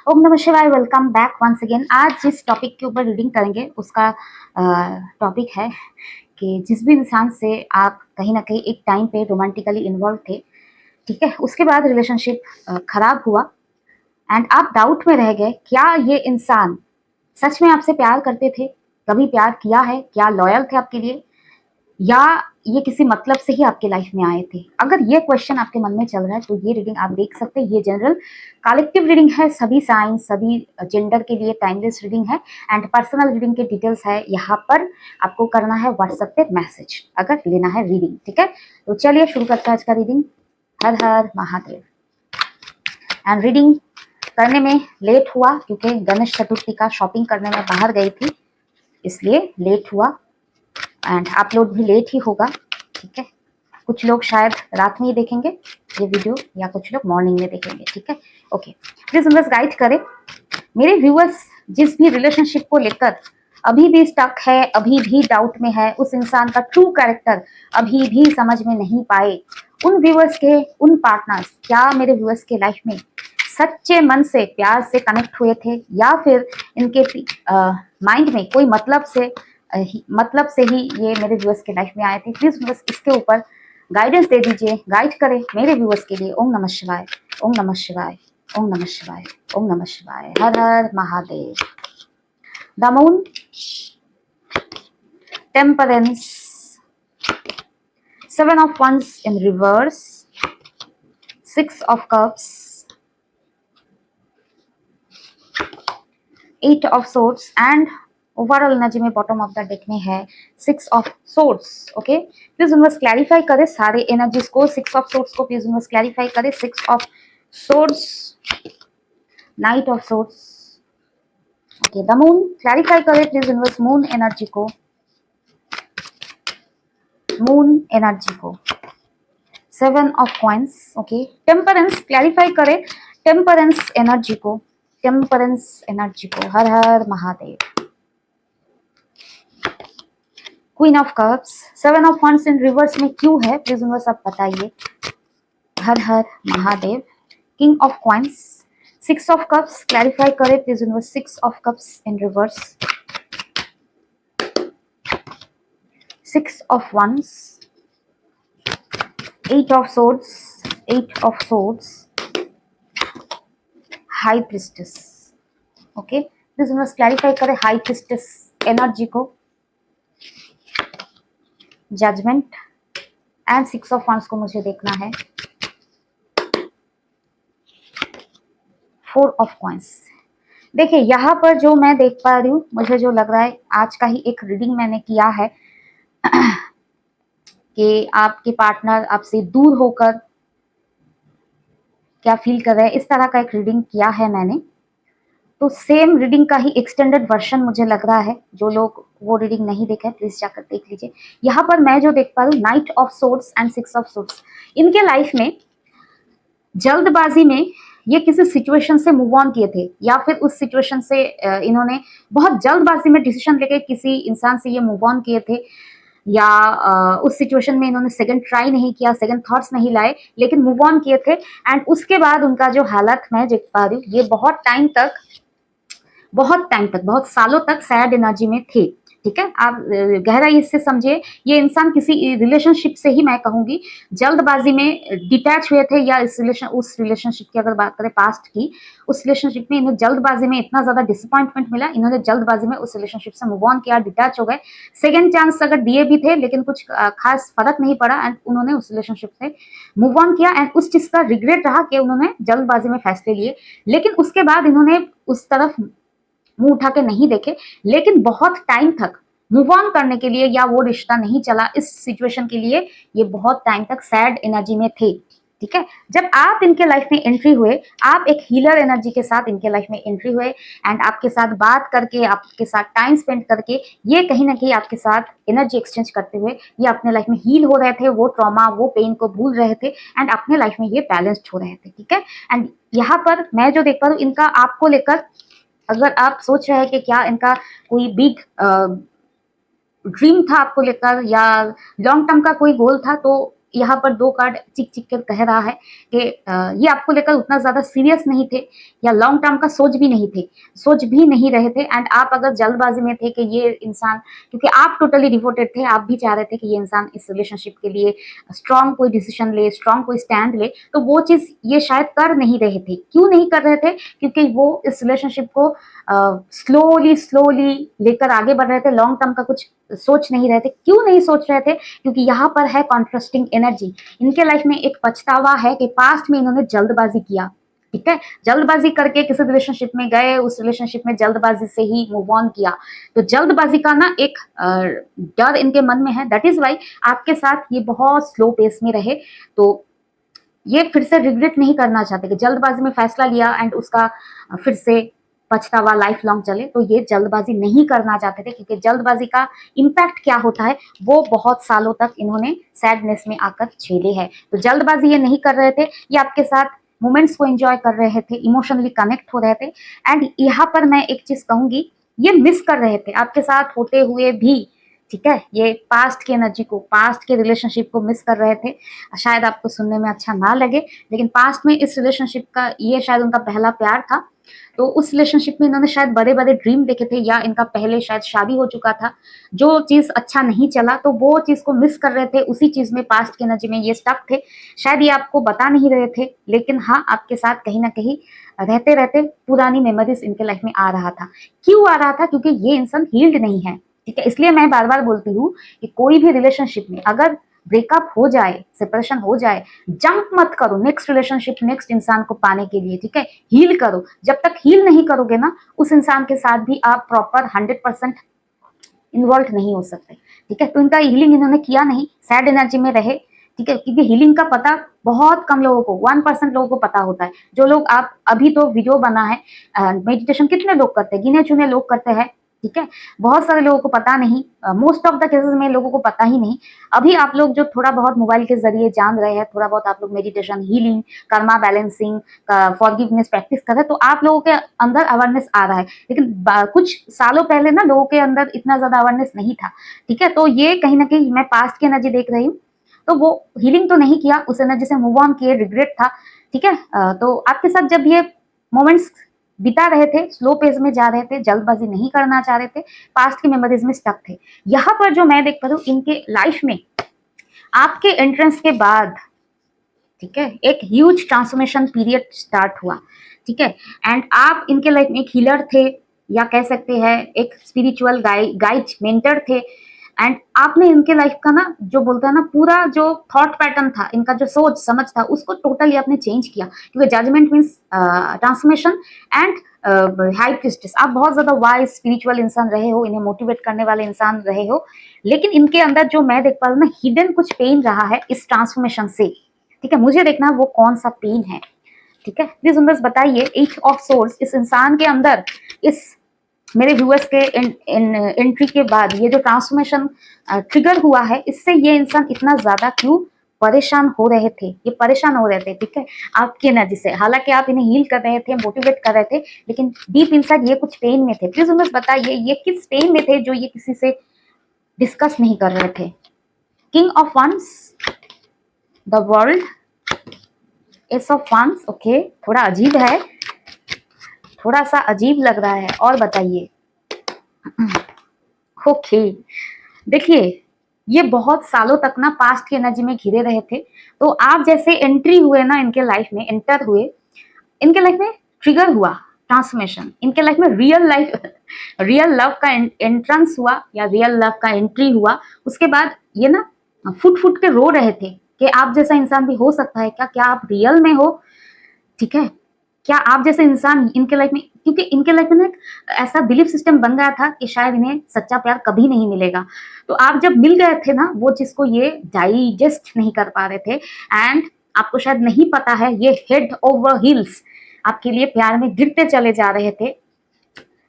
ओम नमः शिवाय। Welcome back once again. आज जिस टॉपिक के ऊपर रीडिंग करेंगे उसका टॉपिक है कि जिस भी इंसान से आप कहीं ना कहीं एक टाइम पे रोमांटिकली इन्वॉल्व थे, ठीक है, उसके बाद रिलेशनशिप खराब हुआ एंड आप डाउट में रह गए क्या ये इंसान सच में आपसे प्यार करते थे, कभी प्यार किया है, क्या लॉयल थे आपके लिए, या ये किसी मतलब से ही आपके लाइफ में आए थे। अगर ये क्वेश्चन आपके मन में चल रहा है तो ये रीडिंग आप देख सकते हैं। ये जनरल कलेक्टिव रीडिंग है, सभी साइंस सभी जेंडर के लिए टाइमलेस रीडिंग है एंड पर्सनल रीडिंग के डिटेल्स है यहाँ पर। आपको करना है व्हाट्सएप पे मैसेज अगर लेना है रीडिंग, ठीक है। तो चलिए शुरू करते हैं आज का reading. Her her Mahadev. And reading करने में लेट हुआ क्योंकि गणेश चतुर्थी का शॉपिंग करने में बाहर गई थी, इसलिए लेट हुआ एंड अपलोड भी लेट ही होगा, ठीक है। कुछ लोग शायद रात में ही देखेंगे ये वीडियो या कुछ लोग मॉर्निंग में देखेंगे, ठीक है। ओके, प्लीज बस गाइड करें मेरे व्यूअर्स जिस भी रिलेशनशिप को लेकर अभी भी स्टक है, अभी भी डाउट में है, उस इंसान का ट्रू कैरेक्टर अभी भी समझ में नहीं पाए, उन व्यूअर्स के, उन पार्टनर्स क्या मेरे व्यूअर्स के लाइफ में सच्चे मन से प्यार से कनेक्ट हुए थे या फिर इनके माइंड में कोई मतलब से ही ये मेरे व्यूअर्स के लाइफ में आए थे। प्लीज बस इसके ऊपर गाइडेंस दे दीजिए, गाइड करें मेरे व्यूअर्स के लिए। ओम नमः शिवाय, ओम नमः शिवाय, ओम नमः शिवाय, ओम नमः शिवाय। हर हर Mahadev. The moon, temperance, seven of wands in reverse, six of cups, eight of swords and overall energy में बॉटम ऑफ द डेक में है six of swords. Okay, please universe clarify करे सारे एनर्जीज को। सिक्स ऑफ सोर्ड्स को please universe clarify करे। Six of swords, knight of swords. Okay, the moon clarify करे please universe moon energy को, moon energy को। Seven of coins. Okay, temperance clarify करे temperance energy को, temperance energy को। हर हर Mahadev. Queen of cups, seven of wands in reverse में क्यों है प्लीज यूनिवर्स आप बताइए। हर हर Mahadev. King of coins, six of cups clarify करे please universe. Six of cups in reverse, six of wands, eight of swords, eight of swords, high priestess. Okay, please universe clarify करे high priestess energy को, judgement and six of once को मुझे देखना है। Four of coins. देखिए यहाँ पर जो मैं देख पा रही हूँ, मुझे जो लग रहा है, आज का ही एक रीडिंग मैंने किया है कि आपके पार्टनर आपसे दूर होकर क्या फील कर रहे हैं, इस तरह का एक रीडिंग किया है मैंने। तो सेम रीडिंग का ही एक्सटेंडेड वर्जन मुझे लग रहा है। जो लोग वो रीडिंग नहीं देखे प्लीज जाकर देख लीजिए। यहाँ पर मैं जो देख पा रही हूँ, night of swords and six of swords. इनके लाइफ में जल्दबाजी में ये किसी सिचुएशन से मूव ऑन किए थे या फिर उस सिचुएशन से इन्होंने बहुत जल्दबाजी में डिसीजन लेके किसी इंसान से ये मूव ऑन किए थे, या उस सिचुएशन में इन्होंने सेकंड ट्राई नहीं किया, सेकंड थॉट्स नहीं लाए, लेकिन मूव ऑन किए थे। एंड उसके बाद उनका जो हालत मैं देख पा रही हूँ, ये बहुत टाइम तक, बहुत सालों तक सैड एनर्जी में थे, ठीक है। आप गहराई इससे समझिए, ये इंसान किसी रिलेशनशिप से ही मैं कहूंगी जल्दबाजी में डिटैच हुए थे, या उस रिलेशनशिप की अगर बात करें पास्ट की, उस रिलेशनशिप में इन्हें जल्दबाजी में इतना ज्यादा डिसअपॉइंटमेंट मिला, इन्होंने जल्दबाजी में उस रिलेशनशिप से मूव ऑन किया, डिटैच हो गए। सेकेंड चांस अगर दिए भी थे लेकिन कुछ खास फर्क नहीं पड़ा एंड उन्होंने उस रिलेशनशिप से मूव ऑन किया एंड उस चीज का रिग्रेट रहा कि उन्होंने जल्दबाजी में फैसले लिए। लेकिन उसके बाद इन्होंने उस तरफ मुंह उठा के नहीं देखे, लेकिन बहुत टाइम तक मूव ऑन करने के लिए, या वो रिश्ता नहीं चला इस सिचुएशन के लिए, ये बहुत टाइम तक सैड एनर्जी में थे, ठीक है। जब आप इनके लाइफ में एंट्री हुए, आप एक हीलर एनर्जी के साथ इनके लाइफ में एंट्री हुए एंड आपके साथ बात करके, आपके साथ टाइम स्पेंड करके, ये कहीं ना कहीं आपके साथ एनर्जी एक्सचेंज करते हुए ये अपने लाइफ में हील हो रहे थे, वो ट्रॉमा, वो पेन को भूल रहे थे एंड अपने लाइफ में ये बैलेंस्ड हो रहे थे, ठीक है। एंड यहाँ पर मैं जो देख पा रही हूँ, इनका आपको लेकर, अगर आप सोच रहे हैं कि क्या इनका कोई बिग ड्रीम था आपको लेकर या लॉन्ग टर्म का कोई गोल था, तो यहाँ पर 2 कार्ड चिक चिक कर कह रहा है कि ये आपको लेकर उतना ज्यादा सीरियस नहीं थे या लॉन्ग टर्म का सोच भी नहीं रहे थे। एंड आप अगर जल्दबाजी में थे कि ये इंसान, क्योंकि आप टोटली डिवोटेड थे, आप भी चाह रहे थे कि ये इंसान इस रिलेशनशिप के लिए स्ट्रांग कोई डिसीजन ले, स्ट्रांग कोई स्टैंड ले, तो वो चीज ये शायद कर नहीं रहे थे। क्यों नहीं कर रहे थे? क्योंकि वो इस रिलेशनशिप को स्लोली स्लोली लेकर आगे बढ़ रहे थे, लॉन्ग टर्म का कुछ सोच नहीं रहे थे। क्यों नहीं सोच रहे थे? क्योंकि यहाँ पर है कॉन्ट्रास्टिंग एनर्जी। इनके लाइफ में एक पछतावा है कि पास्ट में इन्होंने जल्दबाजी किया, ठीक है, जल्दबाजी करके किसी रिलेशनशिप में गए, उस रिलेशनशिप में जल्दबाजी से ही मूव ऑन किया। तो जल्दबाजी का ना एक डर इनके मन में है, दैट इज वाई आपके साथ ये बहुत स्लो पेस में रहे। तो ये फिर से रिग्रेट नहीं करना चाहते कि जल्दबाजी में फैसला लिया एंड उसका फिर से पछतावा लाइफ लॉन्ग चले, तो ये जल्दबाजी नहीं करना चाहते थे। क्योंकि जल्दबाजी का इम्पैक्ट क्या होता है वो बहुत सालों तक इन्होंने सैडनेस में आकर झेले है। तो जल्दबाजी ये नहीं कर रहे थे, ये आपके साथ मोमेंट्स को एंजॉय कर रहे थे, इमोशनली कनेक्ट हो रहे थे। एंड यहाँ पर मैं एक चीज कहूंगी, ये मिस कर रहे थे आपके साथ होते हुए भी, ठीक है, ये पास्ट की एनर्जी को, पास्ट के रिलेशनशिप को मिस कर रहे थे। शायद आपको सुनने में अच्छा ना लगे, लेकिन पास्ट में इस रिलेशनशिप का, ये शायद उनका पहला प्यार था। तो उस रिलेशनशिप में इन्होंने शायद बड़े बड़े ड्रीम देखे थे, या इनका पहले शायद शादी हो चुका था, जो चीज अच्छा नहीं चला, तो वो चीज को मिस कर रहे थे। उसी चीज में, पास्ट की एनर्जी में ये स्टक थे। शायद ये आपको बता नहीं रहे थे, लेकिन हाँ, आपके साथ कहीं ना कहीं रहते रहते पुरानी मेमोरीज इनके लाइफ में आ रहा था। क्यों आ रहा था? क्योंकि ये इंसान हील्ड नहीं है, ठीक है। इसलिए मैं बार बार बोलती हूँ कि कोई भी रिलेशनशिप में अगर ब्रेकअप हो जाए, सेपरेशन हो जाए, जंप मत करो नेक्स्ट रिलेशनशिप, नेक्स्ट इंसान को पाने के लिए, ठीक है। हील करो। जब तक हील नहीं करोगे ना, उस इंसान के साथ भी आप प्रॉपर 100% इन्वॉल्व नहीं हो सकते, ठीक है। तो इनका हीलिंग इन्होंने किया नहीं, सैड एनर्जी में रहे, ठीक है। क्योंकि हीलिंग का पता बहुत कम लोगों को, 1% लोगों को पता होता है। जो लोग, आप अभी तो वीडियो बना है, मेडिटेशन कितने लोग करते हैं? गिने चुने लोग करते हैं, ठीक है। बहुत सारे लोगों को पता नहीं, मोस्ट ऑफ द केसेस में लोगों को पता ही नहीं। अभी आप लोग जो थोड़ा बहुत मोबाइल के जरिए जान रहे हैं, थोड़ा बहुत आप लोग meditation, healing, Karma balancing, forgiveness practice कर रहे हैं, तो आप लोगों के अंदर अवेयरनेस आ रहा है। लेकिन कुछ सालों पहले ना लोगों के अंदर इतना ज्यादा अवेयरनेस नहीं था, ठीक है। तो ये कहीं ना कहीं मैं पास्ट की एनर्जी देख रही हूँ। तो वो हीलिंग तो नहीं किया, उस एनर्जी से मूव ऑन किए, रिग्रेट था, ठीक है। तो आपके साथ जब ये मोमेंट्स बिता रहे थे, स्लो पेस में जा रहे थे, जल्दबाजी नहीं करना चाह रहे थे, पास्ट की मेमोरीज में स्टक थे। यहाँ पर जो मैं देख पा रही हूँ, इनके लाइफ में आपके एंट्रेंस के बाद, ठीक है, एक ह्यूज ट्रांसफॉर्मेशन पीरियड स्टार्ट हुआ, ठीक है। एंड आप इनके लाइफ में एक हीलर थे, या कह सकते हैं एक स्पिरिचुअल गाइड, मेंटर थे। एंड आपने इनके लाइफ का ना, जो बोलता है ना, पूरा जो थॉट पैटर्न था, इनका जो सोच समझ था, उसको टोटली आपने चेंज किया। क्योंकि judgement means transformation and high priestess. आप बहुत ज्यादा वाइज स्पिरिचुअल इंसान रहे हो, इन्हें मोटिवेट करने वाले इंसान रहे हो। लेकिन इनके अंदर जो मैं देख पा रही हूँ ना, हिडन कुछ पेन रहा है इस ट्रांसफॉर्मेशन से, ठीक है। मुझे देखना वो कौन सा पेन है, ठीक है। प्लीज बस बताइए, एट ऑफ सोर्स इस इंसान के अंदर, इस मेरे व्यूअर्स के एंट्री के बाद ये जो ट्रांसफॉर्मेशन ट्रिगर हुआ है, इससे ये इंसान इतना ज्यादा क्यों परेशान हो रहे थे? ये परेशान हो रहे थे, ठीक है, आपकी एनर्जी से। हालांकि आप इन्हें हील कर रहे थे, मोटिवेट कर रहे थे, लेकिन डीप इनसाइड ये कुछ पेन में थे। प्लीज बस बताइए, ये किस पेन में थे जो ये किसी से डिस्कस नहीं कर रहे थे? King of wands, the world, ace of wands, okay, थोड़ा अजीब है, थोड़ा सा अजीब लग रहा है। और बताइए। ओके, देखिए, ये बहुत सालों तक ना पास्ट की एनर्जी में घिरे रहे थे। तो आप जैसे एंट्री हुए ना इनके लाइफ में, एंटर हुए, इनके लाइफ में ट्रिगर हुआ ट्रांसफॉर्मेशन, इनके लाइफ में रियल लव का एंट्रेंस हुआ, या रियल लव का एंट्री हुआ। उसके बाद ये ना फुट फुट के रो रहे थे कि आप जैसा इंसान भी हो सकता है क्या? क्या आप रियल में हो, ठीक है? क्या आप जैसे इंसान इनके लाइफ में, क्योंकि इनके लाइफ में ना एक ऐसा बिलीफ सिस्टम बन गया था कि शायद इन्हें सच्चा प्यार कभी नहीं मिलेगा। तो आप जब मिल गए थे ना, वो जिसको ये डाइजेस्ट नहीं कर पा रहे थे, एंड आपको शायद नहीं पता है, ये हेड ओवर हील्स आपके लिए प्यार में गिरते चले जा रहे थे,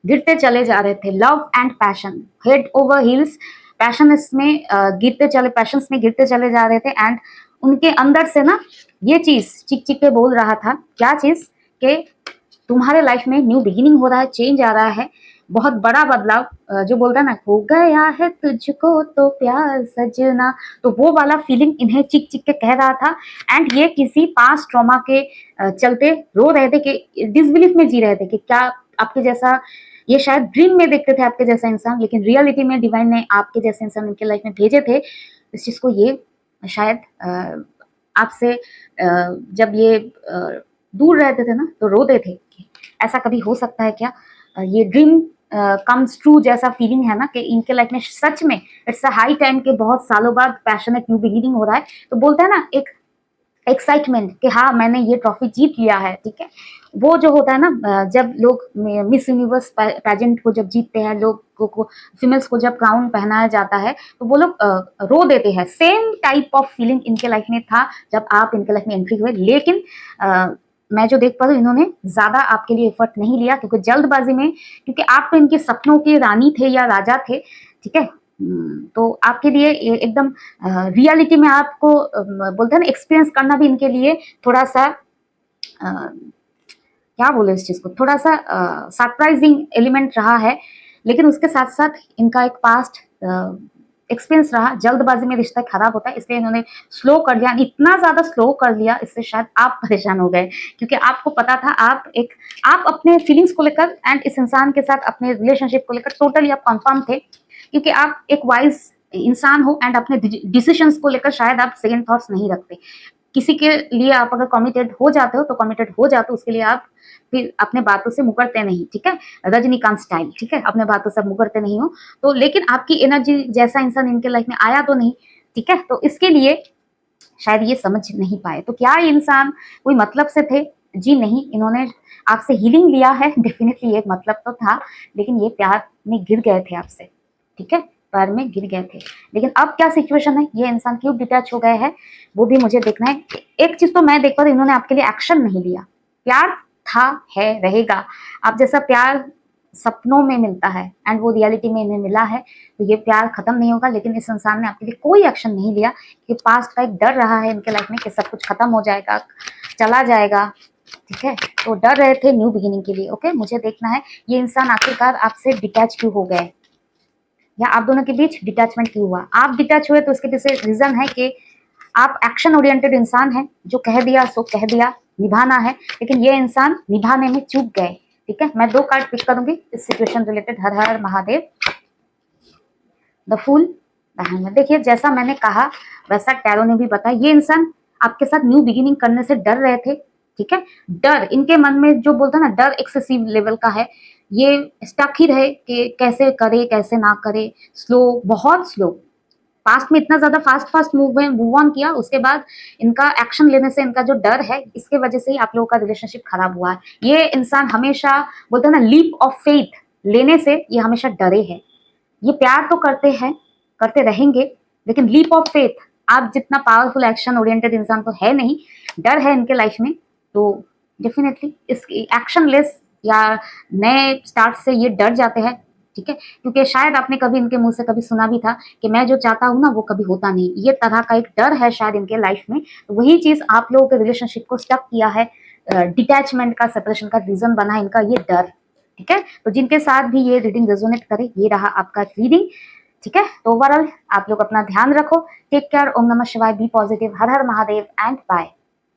गिरते चले जा रहे थे। Love and passion, head over heels, passions में पैशंस में गिरते चले जा रहे थे। एंड उनके अंदर से ना ये चीज चिक चिक के बोल रहा था, क्या चीज? कि तुम्हारे लाइफ में न्यू बिगिनिंग हो रहा है, चेंज आ रहा है, बहुत बड़ा बदलाव, जो बोलता है ना, हो गया है तुझको तो प्यार सजना, तो वो वाला फीलिंग इन्हें चिक चिक के कह रहा था। एंड ये किसी पास्ट ट्रॉमा के चलते रो रहे थे, कि डिसबिलीफ में जी रहे थे कि क्या आपके जैसा, ये शायद ड्रीम में देखते थे आपके जैसा इंसान, लेकिन रियलिटी में डिवाइन ने आपके जैसे इंसान उनके लाइफ में भेजे थे। इस चीज को ये शायद आपसे जब ये दूर रहते थे ना, तो रोते थे कि ऐसा कभी हो सकता है क्या, ये ड्रीम कम्स ट्रू जैसा फीलिंग है ना, कि इनके लाइफ में सच में इट्स अ हाई टाइम के बहुत सालों बाद पैशनेट न्यू बिगिनिंग हो रहा है। तो बोलता है ना, एक एक्साइटमेंट कि हाँ मैंने ये ट्रॉफी जीत लिया है, ठीक है। वो जो होता है ना, जब लोग मिस यूनिवर्स पेजेंट को जब जीतते हैं, लोगों को, फीमेल्स को जब क्राउन पहनाया जाता है, तो वो लोग रो देते हैं। सेम टाइप ऑफ फीलिंग इनके लाइफ में था जब आप इनके लाइफ में एंट्री हुए। लेकिन मैं जो देख पा रही हूँ, इन्होंने ज्यादा आपके लिए एफर्ट नहीं लिया, क्योंकि जल्दबाजी में, क्योंकि आप तो इनके सपनों के रानी थे या राजा थे, ठीक है। तो आपके लिए एकदम रियलिटी में आपको बोलते हैं ना, एक्सपीरियंस करना भी इनके लिए थोड़ा सा क्या बोले इस चीज को, थोड़ा सा सरप्राइजिंग एलिमेंट रहा है। लेकिन उसके साथ साथ इनका एक पास्ट एक्सपीरियंस रहा। जल्दबाजी में रिश्ता खराब होता है, इसलिए इन्होंने स्लो कर लिया, इतना ज्यादा स्लो कर लिया, इससे शायद आप परेशान हो गए, क्योंकि आपको पता था आप अपने फीलिंग्स को लेकर एंड इस इंसान के साथ अपने रिलेशनशिप को लेकर टोटली आप कंफर्म थे, क्योंकि आप एक वाइज इंसान हो एंड अपने डिसीजंस को लेकर शायद आप सेकंड थॉट्स नहीं रखते। किसी के लिए आप अगर कमिटेड हो जाते हो तो कमिटेड हो जाते हो, उसके लिए आप फिर अपने बातों से मुकरते नहीं, ठीक है। रजनीकांत स्टाइल, ठीक है, अपने बातों से मुकरते नहीं हो। तो लेकिन आपकी एनर्जी जैसा इंसान इनके लाइफ में आया तो नहीं, ठीक है। तो इसके लिए शायद ये समझ नहीं पाए। तो क्या ये इंसान कोई मतलब से थे? जी नहीं, इन्होंने आपसे हीलिंग लिया है, डेफिनेटली एक मतलब तो था, लेकिन ये प्यार में गिर गए थे आपसे, ठीक है, प्यार में गिर गए थे। लेकिन अब क्या सिचुएशन है, ये इंसान क्यों डिटैच हो गए हैं, वो भी मुझे देखना है। एक चीज तो मैं देख पा रही हूँ, इन्होंने आपके लिए एक्शन नहीं लिया। प्यार था, है, रहेगा। आप जैसा प्यार सपनों में मिलता है एंड वो रियलिटी में इन्हें मिला है, तो ये प्यार खत्म नहीं होगा। लेकिन इस इंसान ने आपके लिए कोई एक्शन नहीं लिया, कि पास्ट का एक डर रहा है इनके लाइफ में कि सब कुछ खत्म हो जाएगा, चला जाएगा, ठीक है। तो डर रहे थे न्यू बिगिनिंग के लिए। ओके, मुझे देखना है ये इंसान आखिरकार आपसे डिटैच क्यों हो गए, या आप दोनों के बीच डिटैचमेंट क्यों हुआ। आप डिटैच हुए तो उसके पीछे रीजन है कि आप एक्शन ओरिएंटेड इंसान हैं, जो कह दिया सो कह दिया, निभाना है। लेकिन ये इंसान निभाने में चूक गए, ठीक है। मैं 2 कार्ड पिक करूंगी इस situation related. Har her Mahadev. The fool, the hangman. देखिए, जैसा मैंने कहा वैसा टैरो ने भी बताया, ये इंसान आपके साथ न्यू बिगिनिंग करने से डर रहे थे, ठीक है। डर इनके मन में, जो बोलता है ना, डर एक्सेसिव लेवल का है। ये स्टक ही रहे कि कैसे करे कैसे ना करे, स्लो, बहुत स्लो। पास्ट में इतना ज्यादा फास्ट फास्ट मूव ऑन किया, उसके बाद इनका एक्शन लेने से इनका जो डर है, इसके वजह से ही आप लोगों का रिलेशनशिप खराब हुआ है। ये इंसान हमेशा बोलते हैं ना, लीप ऑफ फेथ लेने से ये हमेशा डरे हैं। ये प्यार तो करते हैं, करते रहेंगे, लेकिन लीप ऑफ फेथ, आप जितना पावरफुल एक्शन ओरिएंटेड इंसान तो है नहीं, डर है इनके लाइफ में। तो डेफिनेटली इस एक्शन लेस या नए स्टार्ट से ये डर जाते हैं, ठीक है। क्योंकि शायद आपने कभी इनके मुंह से कभी सुना भी था कि मैं जो चाहता हूँ ना वो कभी होता नहीं, ये तरह का एक डर है शायद इनके लाइफ में। तो वही चीज आप लोगों के रिलेशनशिप को स्टक किया है, डिटैचमेंट का, सेपरेशन का रीजन बना इनका ये डर, ठीक है। तो जिनके साथ भी ये रीडिंग रेजोनेट करे, ये रहा आपका रीडिंग, ठीक है। तो ओवरऑल आप लोग अपना ध्यान रखो, टेक केयर, ओम नमः शिवाय, be positive, Har her Mahadev and bye.